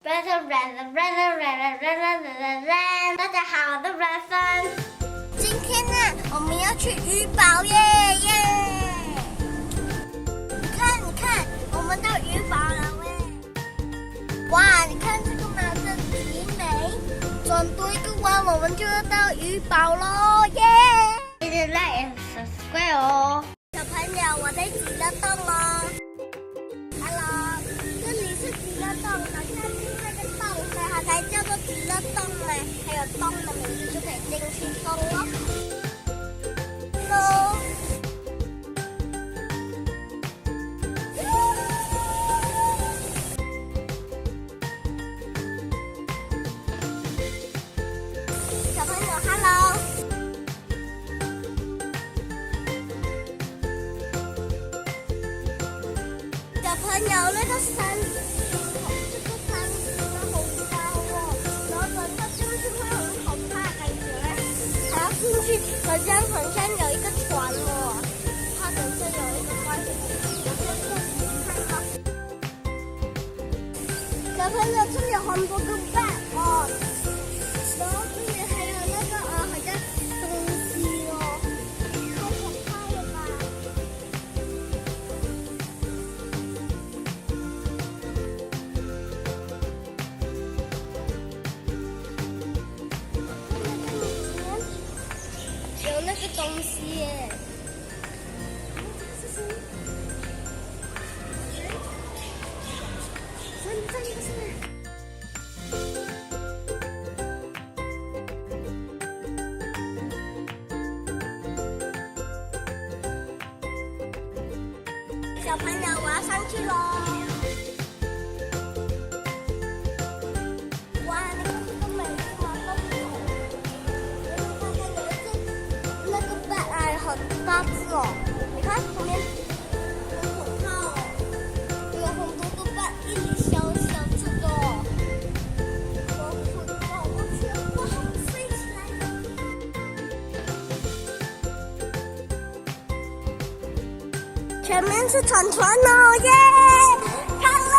大家好，我是 Raven。今天呢，我们要去鱼堡耶！你看，我们到鱼堡了喂！哇，你看这个马真奇美，转多一个弯，我们就要到鱼堡喽耶！记得 like and subscribe 哦。小朋友，我在极乐洞哦。Hello， 这里是极乐洞，好像是那个洞，所以它才叫做极乐洞呢。还有洞的名字就可以进去洞咯。Hello。小朋友 ，Hello。小朋友，那个山，这个山好高哦，然后等下进去会很可怕，感觉还要进去，好像有一个船哦，它等下有一个关系，小朋友，这里有很多个蛋哦，然后这里还有那个好像东西哦，太可怕了吧！有那个东西耶！这里是。小朋友，我要上去喽！哇，你看这个美丽吗？那个蛋啊，很大只哦！你看旁边很可怕哦，有很多个蛋，一粒小小只的哦。我去，哇，飞起来了！前面是船哦，耶！看了。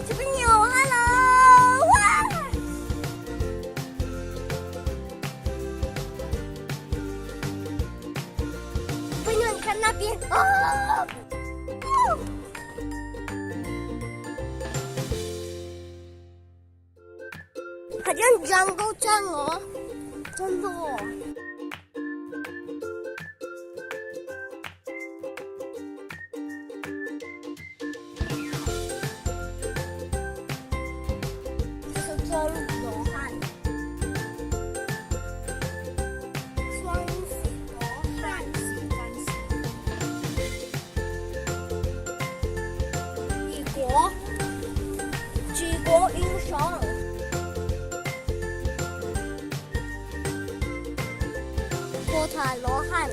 小朋友 ，Hello， 哇！朋友，你看那边哦，好像jungle站哦，真的哦。这是中罗汉，双喜罗汉，举国英雄。波塔罗汉，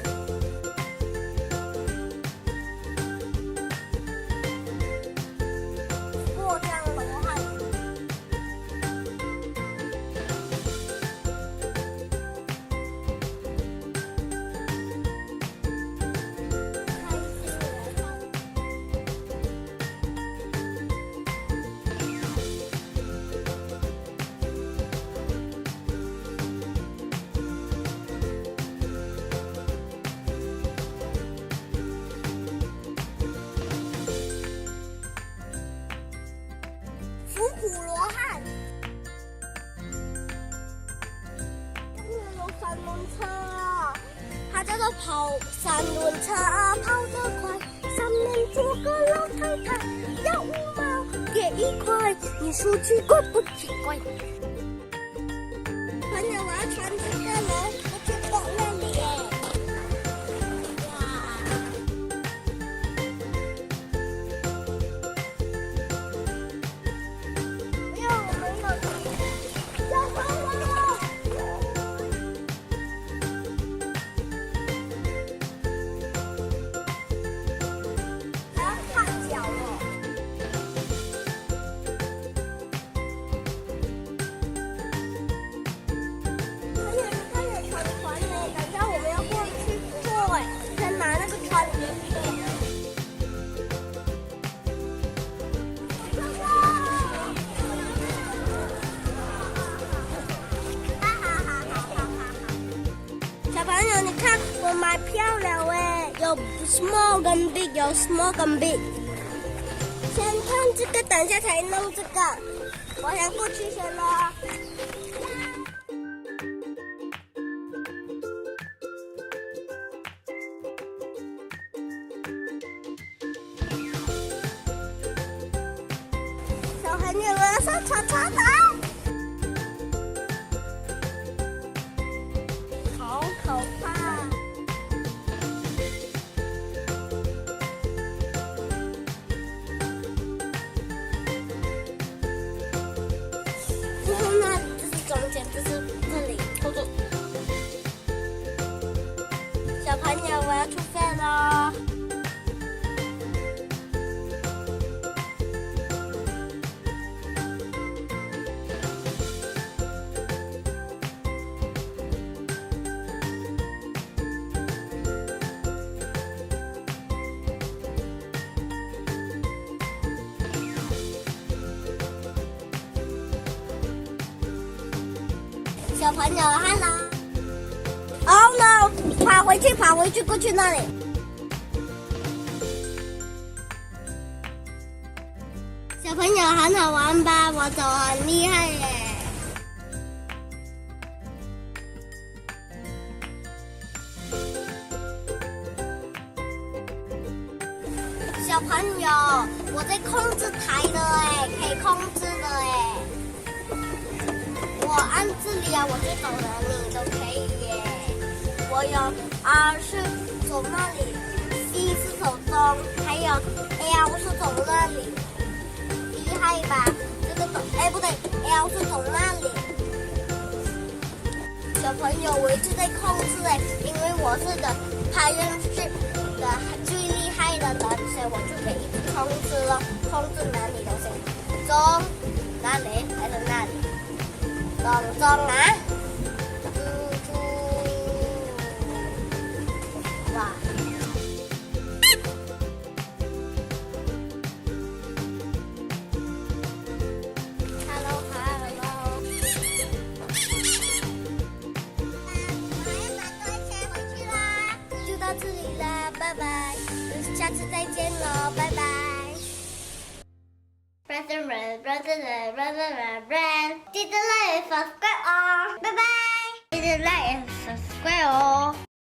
过江罗汉，开心罗汉，伏虎罗汉，有三轮车啊，它叫做跑三轮车啊，跑得快，上面坐个老太太，要5毛给1块，你说奇怪不奇怪？朋友，我要穿这个喽，我去到那里耶！没有，我没有骑，小朋友。还要看脚哦。朋友，你看有船呢，等下我里面去。小朋友，你看我买票了哎，有 small 跟 big， 有 small 跟 big。先看这个，等一下才弄这个。我先过去先了。小朋友，我要上草草了。好可怕！这是那里，这是中间，这是这里。hold住。小朋友，我要出发了。小朋友 ，hello。Oh no！ 跑回去，过去那里。小朋友很好玩吧？我走很厉害耶。小朋友，我在控制台的哎，可以控制的哎。我按这里啊，我就走哪里都可以耶。我有 R 是走那里 ，C 是走东，还有 L 是走那里，厉害吧？这个走，哎不对 ，L 是走那里。小朋友，我一直在控制哎，因为我是的排人是的最厉害的人，所以我就可以一直控制了，控制哪里都行，中哪里还是那里。中啊！哇 ！Hello， 我还要拿多钱回去啦，就到这里啦，拜拜，下次再见喽，拜拜。Run，记得like subscribe哦，拜拜，记得like subscribe哦。